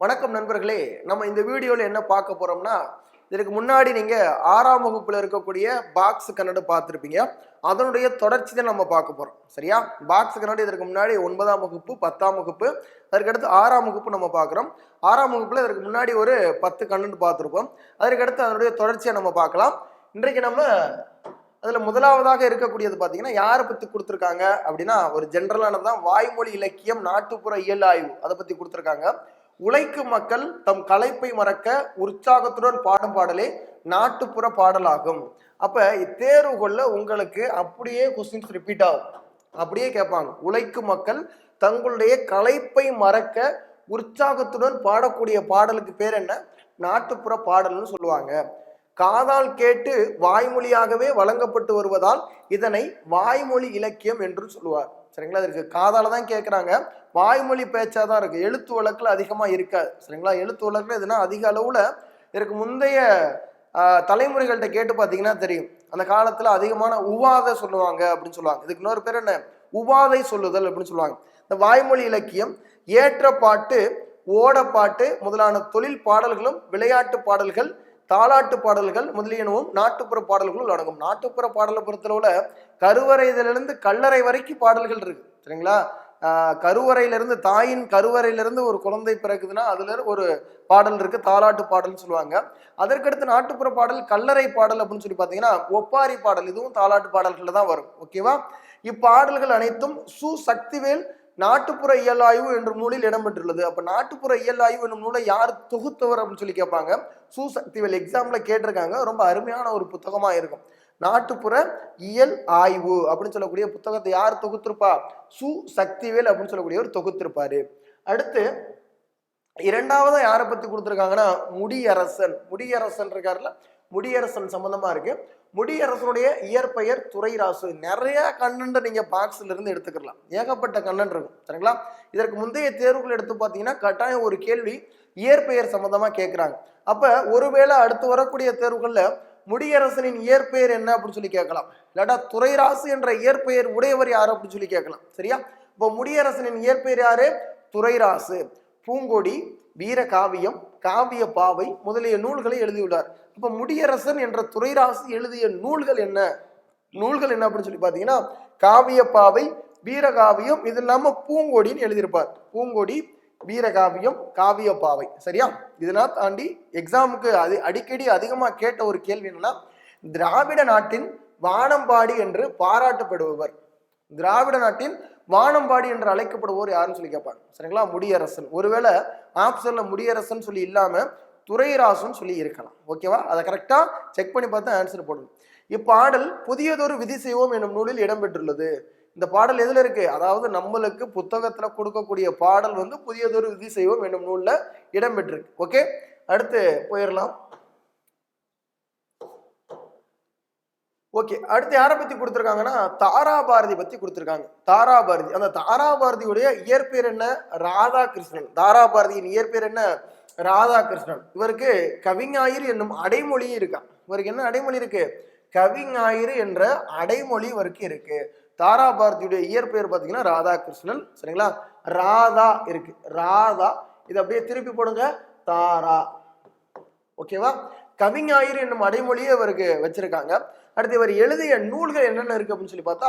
வணக்கம் நண்பர்களே. நம்ம இந்த வீடியோல என்ன பார்க்க போறோம்னா, இதுக்கு முன்னாடி நீங்க 6ஆம் வகுப்புல இருக்கக்கூடிய பாக்ஸ் கன்னட பார்த்துருப்பீங்க. அதனுடைய தொடர்ச்சி தான் நம்ம பார்க்க போறோம். சரியா? பாக்ஸ் கன்னட இதற்கு முன்னாடி 9ஆம் வகுப்பு, 10ஆம் வகுப்பு, அதற்கடுத்து 6ஆம் வகுப்பு நம்ம பார்க்குறோம். 6ஆம் வகுப்புல இதற்கு முன்னாடி ஒரு 10 கன்னட பார்த்துருப்போம். அதற்கடுத்து அதனுடைய தொடர்ச்சியை நம்ம பார்க்கலாம். இன்றைக்கு நம்ம அதுல முதலாவதாக இருக்கக்கூடியது பார்த்தீங்கன்னா, யாரை பத்தி கொடுத்துருக்காங்க அப்படின்னா, ஒரு ஜென்ரலானதான் வாய்மொழி இலக்கியம் நாட்டுப்புற இயல் ஆய்வு அதை பத்தி கொடுத்துருக்காங்க. உழைக்கும் மக்கள் தம் களைப்பை மறக்க உற்சாகத்துடன் பாடும் பாடலே நாட்டுப்புற பாடலாகும். அப்ப தேர்வுகள்ல உங்களுக்கு அப்படியே கொஸ்டின்ஸ் ரிப்பீட் ஆகும், அப்படியே கேட்பாங்க. உழைக்கும் மக்கள் தங்களுடைய களைப்பை மறக்க உற்சாகத்துடன் பாடக்கூடிய பாடலுக்கு பேர் என்ன? நாட்டுப்புற பாடல்னு சொல்லுவாங்க. காதால் கேட்டு வாய்மொழியாகவே வழங்கப்பட்டு வருவதால் இதனை வாய்மொழி இலக்கியம் என்று சொல்லுவார். சரிங்களா? இதற்கு காதால தான் கேட்குறாங்க, வாய்மொழி பேச்சாதான் இருக்கு, எழுத்து வழக்குல அதிகமா இருக்காது. சரிங்களா? எழுத்து வழக்குல எதுனா அதிக அளவுல இதற்கு முந்தைய தலைமுறைகள்கிட்ட கேட்டு பார்த்தீங்கன்னா தெரியும். அந்த காலத்துல அதிகமான உவாதை சொல்லுவாங்க அப்படின்னு சொல்லுவாங்க. இதுக்கு இன்னொரு பேர் என்ன? உவாதை சொல்லுதல் அப்படின்னு சொல்லுவாங்க. இந்த வாய்மொழி இலக்கியம் ஏற்ற பாட்டு, ஓடப்பாட்டு முதலான தொழில் பாடல்களும், விளையாட்டு பாடல்கள், தாலாட்டு பாடல்கள் முதலியனவும் நாட்டுப்புற பாடல்களும் அடங்கும். நாட்டுப்புற பாடலை பொறுத்தளவுல கருவறையிலிருந்து கல்லறை வரைக்கும் பாடல்கள் இருக்கு. சரிங்களா? கருவறையிலிருந்து, தாயின் கருவறையிலிருந்து ஒரு குழந்தை பிறகுதுன்னா அதுல ஒரு பாடல் இருக்கு, தாலாட்டு பாடல்னு சொல்லுவாங்க. அதற்கடுத்து நாட்டுப்புற பாடல் கல்லறை பாடல் அப்படின்னு சொல்லி பார்த்தீங்கன்னா ஒப்பாரி பாடல், இதுவும் தாலாட்டு பாடல்கள் தான் வரும். ஓகேவா? இப்பாடல்கள் அனைத்தும் சு சக்திவேல் நாட்டுப்புற இயல் ஆய்வு என்ற நூலில் இடம்பெற்றுள்ளது. அப்ப நாட்டுப்புற இயல் ஆய்வு என்னும் நூலை யார் தொகுத்தவர் அப்படின்னு சொல்லி கேட்பாங்க. சு சக்திவேல் எக்ஸாம்ல கேட்டிருக்காங்க. ரொம்ப அருமையான ஒரு புத்தகமா இருக்கும். நாட்டுப்புற இயல் ஆய்வு அப்படின்னு சொல்லக்கூடிய புத்தகத்தை யார் தொகுத்திருப்பா? சு சக்திவேல் அப்படின்னு சொல்லக்கூடியவர் தொகுத்திருப்பாரு. அடுத்து இரண்டாவது யாரை பத்தி கொடுத்துருக்காங்கன்னா முடியரசன். முடியரசன் இருக்காருல்ல, முடியரசன் சம்பந்தமா இருக்கு. முடியரசனுடைய இயற்பெயர் துரைராசு. நிறைய கண்ணன் நீங்க பாக்ஸ்ல இருந்து எடுத்துக்கலாம், ஏகப்பட்ட கண்ணன் இருக்கும். சரிங்களா? இதற்கு முந்தைய தேர்வுகள் எடுத்து பார்த்தீங்கன்னா கட்டாயம் ஒரு கேள்வி இயற்பெயர் சம்பந்தமா கேட்கிறாங்க. அப்ப ஒருவேளை அடுத்து வரக்கூடிய தேர்வுகள்ல முடியரசனின் இயற்பெயர் என்ன அப்படின்னு சொல்லி கேட்கலாம், இல்லாட்டா துரைராசு என்ற இயற்பெயர் உடையவர் யாரு அப்படின்னு சொல்லி கேட்கலாம். சரியா? இப்போ முடியரசனின் இயற்பெயர் யாரு? துரைராசு. பூங்கொடி, வீரகாவியம், காவிய பாவை முதலிய நூல்களை எழுதியுள்ளார். அப்ப முடியரசன் என்ற துரைராசு எழுதிய நூல்கள் என்ன? நூல்கள் என்ன அப்படின்னு சொல்லி பாத்தீங்கன்னா காவிய பாவை, வீரகாவியம், இது இல்லாம பூங்கொடின்னு எழுதியிருப்பார். பூங்கொடி, வீரகாவியம், காவிய பாவை. சரியா? இதனால் தாண்டி எக்ஸாமுக்கு அடிக்கடி அதிகமா கேட்ட ஒரு கேள்வி என்னன்னா, திராவிட நாட்டின் வானம்பாடி என்று பாராட்டப்படுபவர், திராவிட நாட்டின் வானம்பாடி என்று அழைக்கப்படுவோர் யாருன்னு சொல்லி கேட்பாங்க. சரிங்களா? முடியரசன். ஒருவேளை ஆப்ஷன்ல முடியரசன் சொல்லி இல்லாம துரைராசுன்னு சொல்லி இருக்கலாம். ஓகேவா? அதை கரெக்டா செக் பண்ணி பார்த்து ஆன்சர் போடணும். இப்பாடல் புதியதொரு விதி செய்வோம் என்னும் நூலில் இடம்பெற்றுள்ளது. இந்த பாடல் எதுல இருக்கு? அதாவது நம்மளுக்கு புத்தகத்துல கொடுக்கக்கூடிய பாடல் புதியதொரு விதி செய்வோம் என்னும் நூல்ல இடம்பெற்றிருக்கு. ஓகே, அடுத்து போயிடலாம். ஓகே, அடுத்து யாரை பத்தி கொடுத்துருக்காங்கன்னா தாராபாரதி பத்தி கொடுத்துருக்காங்க. தாராபாரதி, அந்த தாராபாரதியுடைய இயற்பெயர் என்ன? ராதாகிருஷ்ணன். தாராபாரதியின் இயற்பெயர் என்ன? ராதாகிருஷ்ணன். இவருக்கு கவிஞாயிறு என்னும் அடைமொழியும் இருக்கா. இவருக்கு என்ன அடைமொழி இருக்கு? கவிஞாயிறு என்ற அடைமொழி இவருக்கு இருக்கு. தாராபாரதியுடைய இயற்பெயர் பார்த்தீங்கன்னா ராதாகிருஷ்ணன். சரிங்களா? ராதா இருக்கு, ராதா. இது அப்படியே திருப்பி போடுங்க, தாரா. ஓகேவா? கவிஞாயிறு என்னும் அடைமொழியை இவருக்கு வச்சிருக்காங்க. அடுத்து இவர் எழுதிய நூல்கள் என்னென்ன இருக்கு அப்படின்னு சொல்லி பார்த்தா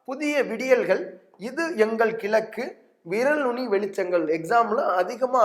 புதிய விடியல்கள், இது எங்கள் கிழக்கு, விரல் நுனி வெளிச்சங்கள். எக்ஸாம்ல அதிகமா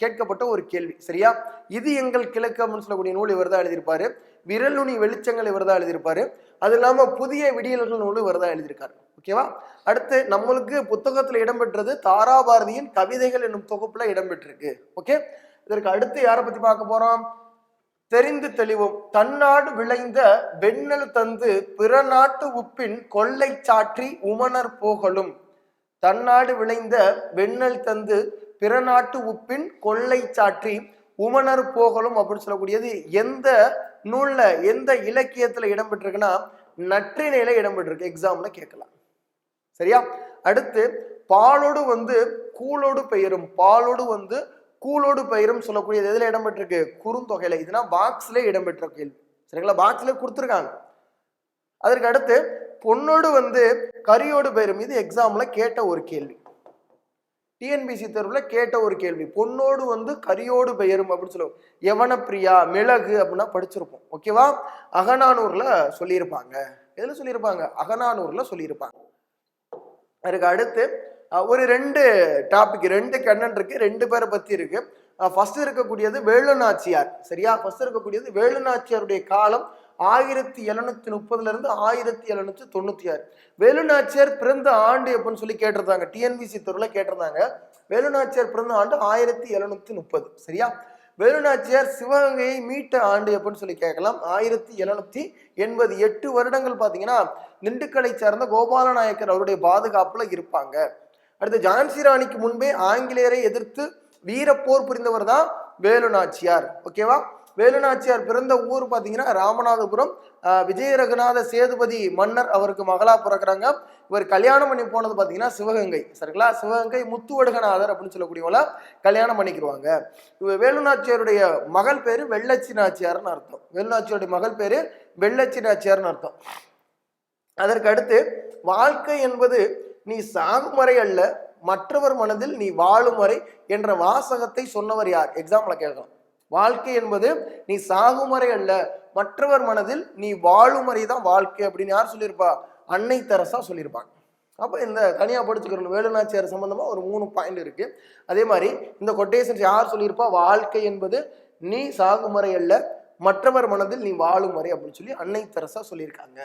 கேட்கப்பட்ட ஒரு கேள்வி. சரியா? இது எங்கள் கிழக்கு அப்படின்னு சொல்லக்கூடிய நூல் இவர் தான் எழுதியிருப்பாரு. விரல் நுனி வெளிச்சங்கள் இவர் தான் எழுதியிருப்பாரு. அது இல்லாம புதிய விடியல்கள் நூல் இவர் தான் எழுதியிருக்காரு. ஓகேவா? அடுத்து நம்மளுக்கு புத்தகத்துல இடம்பெற்றது தாராபாரதியின் கவிதைகள் என்னும் தொகுப்புல இடம்பெற்றிருக்கு. ஓகே, இதற்கு அடுத்து யாரை பத்தி பார்க்க போறோம்? தெரிந்து தெளிவோம். தன்னாடு விளைந்த வெண்ணெல் தந்து பிற நாட்டு உப்பின் கொள்ளை சாற்றி உமனர் போகலும். தன்னாடு விளைந்த வெண்ணெல் தந்து பிற நாட்டு உப்பின் கொள்ளை சாற்றி உமனர் போகலும் அப்படின்னு சொல்லக்கூடியது எந்த நூல்ல, எந்த இலக்கியத்துல இடம்பெற்றிருக்குன்னா நற்றிணையில இடம்பெற்றிருக்கு. எக்ஸாம்ல கேட்கலாம். சரியா? அடுத்து பாலோடு கூலோடு பெயரும், பாலோடு கூலோடு பெயரும் சொல்லக்கூடியது எதுல இடம்பெற்றிருக்கு? குறுந்தொகையில. இதுனா பாக்ஸ்ல இடம்பெற்ற கேள்வி. சரிங்களா? பாக்ஸ்ல கொடுத்துருக்காங்க. அதற்கு அடுத்து பொண்ணோடு கரியோடு பெயரும், இது எக்ஸாம்ல கேட்ட ஒரு கேள்வி. டிஎன்பிசி தேர்வுல கேட்ட ஒரு கேள்வி. பொன்னோடு வந்து கரியோடு பெயரும் அப்படின்னு சொல்லுவோம். யவனப்பிரியா, மிளகு அப்படின்னா படிச்சிருப்போம். ஓகேவா? அகநானூர்ல சொல்லியிருப்பாங்க. எதுல சொல்லியிருப்பாங்க? அகநானூர்ல சொல்லியிருப்பாங்க. அதுக்கு அடுத்து ஒரு 2 டாபிக், 2 கண்ணன் இருக்கு, 2 பேரை பத்தி இருக்கு. ஃபர்ஸ்ட் இருக்கக்கூடியது வேலுநாச்சியார். சரியா? ஃபர்ஸ்ட் இருக்கக்கூடியது வேலுநாச்சியாருடைய காலம் 1730 இருந்து 1796. வேலுநாச்சியார் பிறந்த ஆண்டு எப்படின்னு சொல்லி கேட்டிருந்தாங்க. டிஎன்பிசி தேர்வுல கேட்டிருந்தாங்க. வேலுநாச்சியார் பிறந்த ஆண்டு 1730. சரியா? வேலுநாச்சியார் சிவகங்கையை மீட்ட ஆண்டு எப்படின்னு சொல்லி கேட்கலாம். 1780. 8 வருடங்கள் பாத்தீங்கன்னா திண்டுக்கலை சார்ந்த கோபால நாயக்கர் அவருடைய பாதுகாப்புல இருப்பாங்க. அடுத்து ஜான்சி ராணிக்கு முன்பே ஆங்கிலேயரை எதிர்த்து வீரப்போர் புரிந்தவர் தான் வேலுநாச்சியார். ஓகேவா? வேலுநாச்சியார் பிறந்த ஊர் பாத்தீங்கன்னா ராமநாதபுரம். விஜய ரகுநாத சேதுபதி மன்னர் அவருக்கு மகளா பிறக்கிறாங்க. இவர் கல்யாணம் பண்ணி போனது பாத்தீங்கன்னா சிவகங்கை. சரிங்களா? சிவகங்கை முத்துவடுகநாதர் அப்படின்னு சொல்லக்கூடியவங்கள கல்யாணம் பண்ணிக்கிடுவாங்க. வேலுநாச்சியாருடைய மகள் பேரு வெள்ளச்சி நாச்சியார்னு அர்த்தம். வேலுநாச்சியாருடைய மகள் பேரு வெள்ளச்சி நாச்சியார்னு அர்த்தம். அதற்கு அடுத்து வாழ்க்கை என்பது நீ சாகும் வரை அல்ல, மற்றவர் மனதில் நீ வாழும் வரை என்ற வாசகத்தை சொன்னவர் யார்? எக்ஸாம்பிள் கேட்கலாம். வாழ்க்கை என்பது நீ சாகும் வரை அல்ல, மற்றவர் மனதில் நீ வாழும் வரை தான் வாழ்க்கை அப்படின்னு யார் சொல்லியிருப்பா? அன்னை தெரசா சொல்லியிருப்பாங்க. அப்போ இந்த தனியா படிச்சுக்கிறோம். வேலுநாச்சியார் சம்பந்தமா ஒரு 3 பாயிண்ட் இருக்கு. அதே மாதிரி இந்த கொட்டேஷன்ஸ் யார் சொல்லியிருப்பா? வாழ்க்கை என்பது நீ சாகும் வரை அல்ல, மற்றவர் மனதில் நீ வாழும் வரை அப்படின்னு சொல்லி அன்னை தெரசா சொல்லியிருக்காங்க.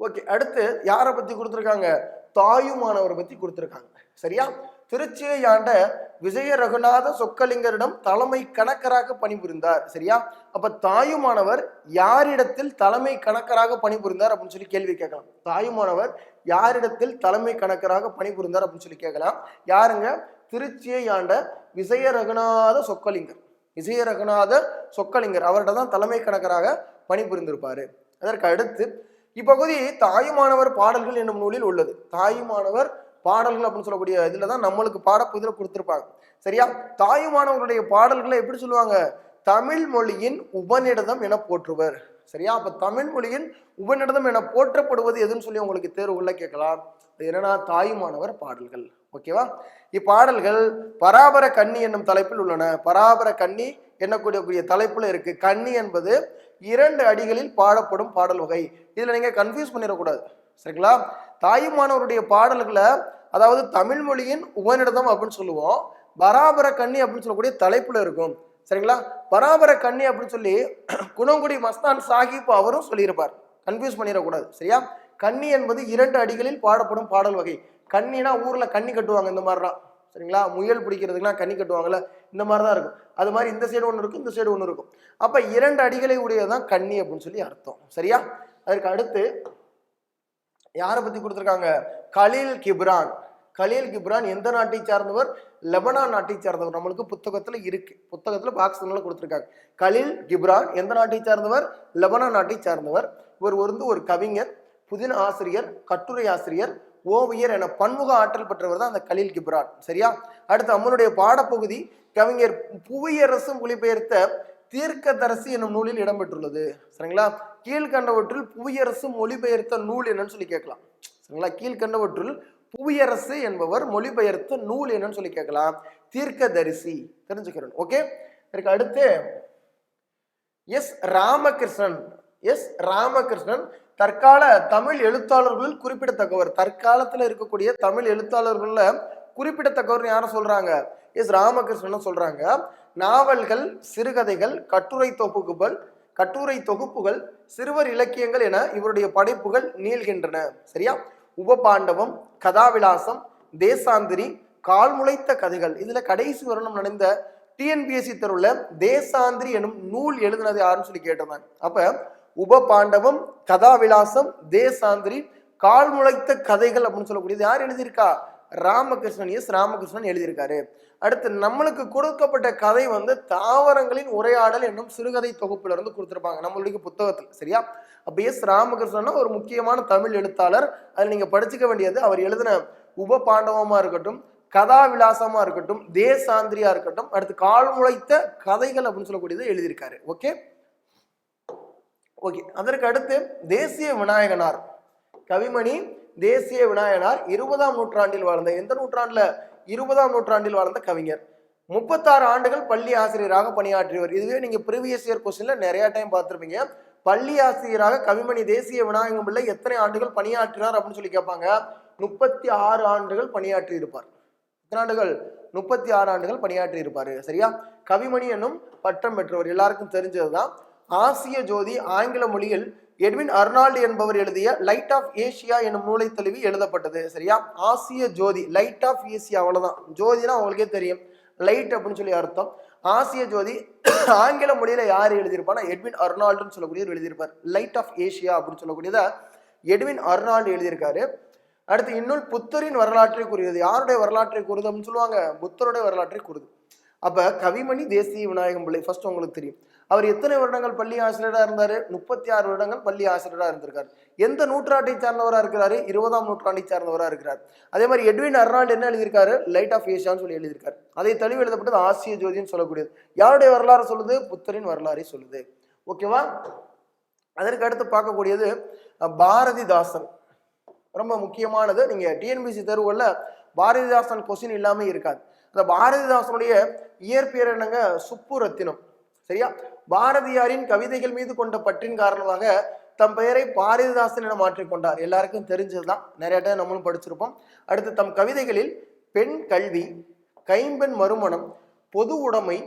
ஓகே, அடுத்து யாரை பத்தி கொடுத்துருக்காங்க? தாயுமானவரை பத்தி கொடுத்துருக்காங்க. சரியா? திருச்சியை ஆண்ட விஜய ரகுநாத சொக்கலிங்கரிடம் தலைமை கணக்கராக பணிபுரிந்தார். சரியா? அப்ப தாயுமானவர் யாரிடத்தில் தலைமை கணக்கராக பணிபுரிந்தார் அப்படின்னு சொல்லி கேள்வி கேட்கலாம். தாயுமானவர் யாரிடத்தில் தலைமை கணக்கராக பணிபுரிந்தார் அப்படின்னு சொல்லி கேட்கலாம். யாருங்க? திருச்சியை ஆண்ட விஜய ரகுநாத சொக்கலிங்கர். விஜய ரகுநாத சொக்கலிங்கர் அவர்கிட்ட தான் தலைமை கணக்கராக பணிபுரிந்திருப்பாரு. அதற்கு அடுத்து இப்பகுதி தாயுமானவர் பாடல்கள் என்னும் நூலில் உள்ளது. தாயுமானவர் பாடல்கள் அப்படின்னு சொல்லக்கூடிய இதுலதான் நம்மளுக்கு பாடப்பகுதியில கொடுத்திருப்பாங்க. சரியா? தாயுமானவருடைய பாடல்களை எப்படி சொல்லுவாங்க? தமிழ் மொழியின் உபநிடதம் என போற்றுவர். சரியா? அப்ப தமிழ் மொழியின் உபநிடதம் என போற்றப்படுவது எதுன்னு சொல்லி உங்களுக்கு தேர்வுகள்ல கேட்கலாம். என்னன்னா தாயுமானவர் பாடல்கள். ஓகேவா? இப்பாடல்கள் பராபர கன்னி என்னும் தலைப்பில் உள்ளன. பராபர கன்னி என்னக்கூடிய தலைப்புல இருக்கு. கன்னி என்பது 2 அடிகளில் பாடப்படும் பாடல் வகை. இதுல நீங்க கன்ஃபியூஸ் பண்ணிடக்கூடாது. சரிங்களா? தாயுமானவருடைய பாடல்களை அதாவது தமிழ் மொழியின் உபநிடதம் அப்படின்னு சொல்லுவோம். பராபர கன்னி அப்படின்னு சொல்லக்கூடிய தலைப்புல இருக்கும். சரிங்களா? பராபர கன்னி அப்படின்னு சொல்லி குணங்குடி மஸ்தான் சாஹிப் அவரும் சொல்லியிருப்பார். கன்ஃபியூஸ் பண்ணிடக்கூடாது. சரியா? கன்னி என்பது 2 அடிகளில் பாடப்படும் பாடல் வகை. கன்னினா ஊர்ல கன்னி கட்டுவாங்க, இந்த மாதிரிதான். சரிங்களா? முயல் பிடிக்கிறதுக்குலாம் கன்னி கட்டுவாங்கல்ல, இந்த மாதிரிதான் இருக்கும். அது மாதிரி இந்த சைடு ஒன்று இருக்கும், இந்த சைடு ஒன்று இருக்கும். அப்ப 2 அடிகளை உடையதான் கன்னி அப்படின்னு சொல்லி அர்த்தம். சரியா? அதற்கு அடுத்து யாரை பத்தி கொடுத்துருக்காங்க? கலீல் கிப்ரான். கலீல் கிப்ரான் எந்த நாட்டை சார்ந்தவர்? லெபனான் நாட்டை சார்ந்தவர். நம்மளுக்கு புத்தகத்துல இருக்கு, புத்தகத்துல பாக்ஸ் கொடுத்துருக்காங்க. கலீல் கிப்ரான் எந்த நாட்டை சார்ந்தவர்? லெபனான் நாட்டை சார்ந்தவர். இவர் ஒரு கவிஞர், புதின ஆசிரியர், கட்டுரை ஆசிரியர், ஓவியர் என பன்முக ஆற்றல் பெற்றவர் தான் அந்த கலீல் கிப்ரான். சரியா? அடுத்து அம்மனுடைய பாடப்பகுதி கவிஞர் புவியரசு மொழிபெயர்த்த தீர்க்கதரிசி என்னும் நூலில் இடம்பெற்றுள்ளது. சரிங்களா? கீழ்கண்டவற்றில் புவியரசு மொழிபெயர்த்த நூல் என்னன்னு சொல்லி கேட்கலாம். சரிங்களா? கீழ்கண்டவற்றில் புவியரசு என்பவர் மொழிபெயர்த்த நூல் என்னன்னு சொல்லி கேட்கலாம். தீர்க்கதரிசி. தெரிஞ்சுக்கிறோம். ஓகே. இதுக்கு அடுத்து எஸ் ராமகிருஷ்ணன். எஸ் ராமகிருஷ்ணன் தற்கால தமிழ் எழுத்தாளர்களில் குறிப்பிடத்தக்கவர். தற்காலத்துல இருக்கக்கூடிய தமிழ் எழுத்தாளர்கள்ல குறிப்பிடத்தக்கவர் யாரை சொல்றாங்க? எஸ் ராமகிருஷ்ணன் சொல்றாங்க. நாவல்கள், சிறுகதைகள், கட்டுரை தொகுப்புகள், சிறுவர் இலக்கியங்கள் என இவருடைய படைப்புகள் நீள்கின்றன. சரியா? உபபாண்டவம், கதாவிலாசம், தேசாந்திரி, கால்முளைத்த கதைகள். இதுல கடைசி வருடம் நடந்த டிஎன்பிஎஸ்சி தேர்வுல தேசாந்திரி எனும் நூல் எழுதினது யாருன்னு சொல்லி கேட்டிருந்தாங்க. அப்ப உபபாண்டவம், கதாவிலாசம், தேசாந்திரி, கால்முளைத்த கதைகள் அப்படின்னு சொல்லக்கூடியது யார் எழுதியிருக்கா? ராமகிருஷ்ணன். எஸ் ராமகிருஷ்ணன் எழுதியிருக்காரு. அடுத்து நம்மளுக்கு கொடுக்கப்பட்ட கதை தாவரங்களின் உரையாடல் என்னும் சிறுகதை தொகுப்புல இருந்து கொடுத்திருப்பாங்க நம்மளுடைய புத்தகத்தில். சரியா? அப்ப எஸ் ராமகிருஷ்ணன் ஒரு முக்கியமான தமிழ் எழுத்தாளர். அதில் நீங்க படிச்சுக்க வேண்டியது அவர் எழுதின உபபாண்டவமா இருக்கட்டும், கதாவிலாசமா இருக்கட்டும், தேசாந்திரியா இருக்கட்டும், அடுத்து கால்முளைத்த கதைகள் அப்படின்னு சொல்லக்கூடியது எழுதியிருக்காரு. Okay okay. அதற்கு அடுத்து தேசிய விநாயகனார். கவிமணி தேசிய விநாயகனார் 20ஆம் நூற்றாண்டில் வாழ்ந்த. எந்த நூற்றாண்டுல? 20ஆம் நூற்றாண்டில் வாழ்ந்த கவிஞர். 36 ஆண்டுகள் பள்ளி ஆசிரியராக பணியாற்றியவர். இதுவே நீங்க ப்ரீவியஸ் இயர் கொஸ்டின்ல நிறைய டைம் பார்த்திருப்பீங்க. பள்ளி ஆசிரியராக கவிமணி தேசிய விநாயகம் பிள்ளை எத்தனை ஆண்டுகள் பணியாற்றினார் அப்படின்னு சொல்லி கேட்பாங்க. 36 ஆண்டுகள் பணியாற்றி இருப்பார். எத்தனை ஆண்டுகள்? 36 ஆண்டுகள் பணியாற்றி இருப்பாரு. சரியா? கவிமணி என்னும் பட்டம் பெற்றவர், எல்லாருக்கும் தெரிஞ்சதுதான். ஆசிய ஜோதி ஆங்கில மொழியில் எட்வின் அர்னால்டு என்பவர் எழுதிய லைட் ஆஃப் ஏசியா என்னும் நூலை தழுவி எழுதப்பட்டது. சரியா? ஆசிய ஜோதி, லைட் ஆஃப் ஏசியா, அவ்வளவுதான். ஜோதினா உங்களுக்கே தெரியும், லைட் அப்படின்னு சொல்லி அர்த்தம். ஆசிய ஜோதி ஆங்கில மொழியில யார் எழுதியிருப்பானா எட்வின் அர்னால்டுன்னு சொல்லக்கூடியவர் எழுதியிருப்பார். லைட் ஆஃப் ஏசியா அப்படின்னு சொல்லக்கூடியத எட்வின் அர்னால்டு எழுதியிருக்காரு. அடுத்து இந்நூல் புத்தரின் வரலாற்றை கூறுகிறது. யாருடைய வரலாற்றை கூறுது அப்படின்னு சொல்லுவாங்க? புத்தருடைய வரலாற்றை கூறுது. அப்ப கவிமணி தேசிய விநாயகம் பிள்ளை ஃபர்ஸ்ட் உங்களுக்கு தெரியும். அவர் எத்தனை வருடங்கள் பள்ளி ஆசிரியராக இருந்தாரு? 36 வருடங்கள் பள்ளி ஆசிரியராக இருந்திருக்காரு. எந்த நூற்றாண்டை சார்ந்தவராக இருக்கிறாரு? 20ஆம் நூற்றாண்டை சார்ந்தவராக இருக்கிறார். அதே மாதிரி எட்வின் அர்னால்டு என்ன எழுதியிருக்காரு? லைட் ஆஃப் ஏசியான்னு சொல்லி எழுதியிருக்காரு. அதை தழுவி எழுதப்பட்டது ஆசிய ஜோதின்னு சொல்லக்கூடியது. யாருடைய வரலாறு சொல்லுது? புத்தரின் வரலாறை சொல்லுது. ஓகேவா? அதற்கு அடுத்து பார்க்கக்கூடியது பாரதிதாசன். ரொம்ப முக்கியமானது. நீங்க டிஎன்பிசி தேர்வுகள்ல பாரதிதாசன் கொஸ்டின் இல்லாம இருக்காது. அந்த பாரதிதாசனுடைய இயற்பெயர் என்னங்க? சுப்புரத்தினம். சரியா? பாரதியாரின் கவிதைகள் மீது கொண்ட பற்றின் காரணமாக தம் பெயரை பாரதிதாசன் என மாற்றிக்கொண்டார். எல்லாருக்கும் தெரிஞ்சதுதான், நிறைய டைம் நம்மளும் படிச்சிருப்போம். அடுத்து தம் கவிதைகளில் பெண் கல்வி, கைம்பெண் மறுமணம், பொது உடைமை,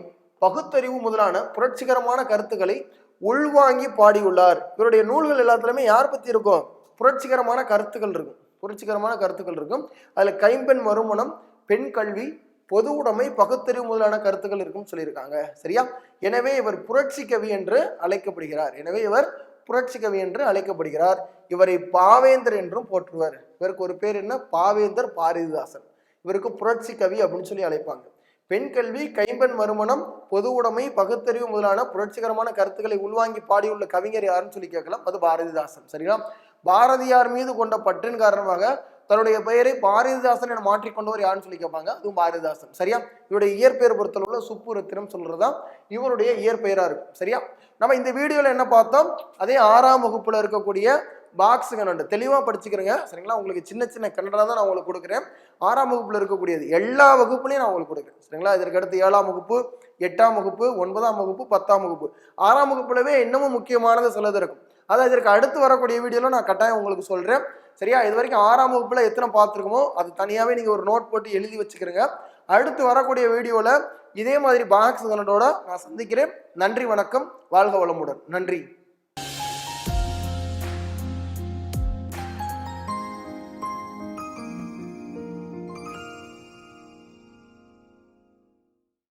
பகுத்தறிவு முதலான புரட்சிகரமான கருத்துக்களை உள்வாங்கி பாடியுள்ளார். இவருடைய நூல்கள் எல்லாத்துலயுமே யார் பத்தி இருக்கும்? புரட்சிகரமான கருத்துக்கள் இருக்கும். புரட்சிகரமான கருத்துக்கள் இருக்கும். அதுல கைம்பெண் மறுமணம், பெண் கல்வி, பொது உடைமை, பகுத்தறிவு முதலான கருத்துக்கள் இருக்கும் சொல்லியிருக்காங்க. சரியா? எனவே இவர் புரட்சி கவி என்று அழைக்கப்படுகிறார். இவரை பாவேந்தர் என்றும் போற்றுவர். இவருக்கு ஒரு பேர் என்ன? பாவேந்தர் பாரதிதாசன். இவருக்கு புரட்சி கவி அப்படின்னு சொல்லி அழைப்பாங்க. பெண் கல்வி, கைம்பெண் மறுமணம், பொது உடைமை, பகுத்தறிவு முதலான புரட்சிகரமான கருத்துக்களை உள்வாங்கி பாடியுள்ள கவிஞர் யாருன்னு சொல்லி கேட்கலாம். அது பாரதிதாசன். சரிங்களா? பாரதியார் மீது கொண்ட பற்றின் காரணமாக தன்னுடைய பெயரை பாரதிதாசன் என மாற்றிக்கொண்டவர் யாருன்னு சொல்லி கேட்பாங்க. அதுவும் பாரதிதாசன். சரியா? இவருடைய இயற்பெயர் பொறுத்தளவுல சுப்புரத்தினம் சொல்றதுதான் இவருடைய இயற்பெயரா இருக்கும். சரியா? நம்ம இந்த வீடியோல என்ன பார்த்தோம்? அதே 6ஆம் வகுப்புல இருக்கக்கூடிய பாக்ஸ் கன்னட தெளிவா படிச்சுக்கிறேங்க. சரிங்களா? உங்களுக்கு சின்ன சின்ன கன்னடா தான் நான் உங்களுக்கு கொடுக்குறேன். 6ஆம் வகுப்புல இருக்கக்கூடியது எல்லா வகுப்புலையும் நான் உங்களுக்கு கொடுக்குறேன். சரிங்களா? இதற்கு அடுத்து 7ஆம் வகுப்பு, 8ஆம் வகுப்பு, 9ஆம் வகுப்பு, 10ஆம் வகுப்பு, 6ஆம் வகுப்புலவே இன்னமும் முக்கியமானது சிலது இருக்கும். அதான் இதற்கு அடுத்து வரக்கூடிய வீடியோல நான் கட்டாயம் உங்களுக்கு சொல்றேன். சரியா? இது வரைக்கும் 6ஆம் வகுப்புல எத்தனை பார்த்துருக்கோமோ அது தனியாவே நீங்க ஒரு நோட் போட்டு எழுதி வச்சுக்கிறீங்க. அடுத்து வரக்கூடிய வீடியோல இதே மாதிரி பாக்ஸ் கன்னடோட நான் சந்திக்கிறேன். நன்றி, வணக்கம், வாழ்க வளமுடன். நன்றி.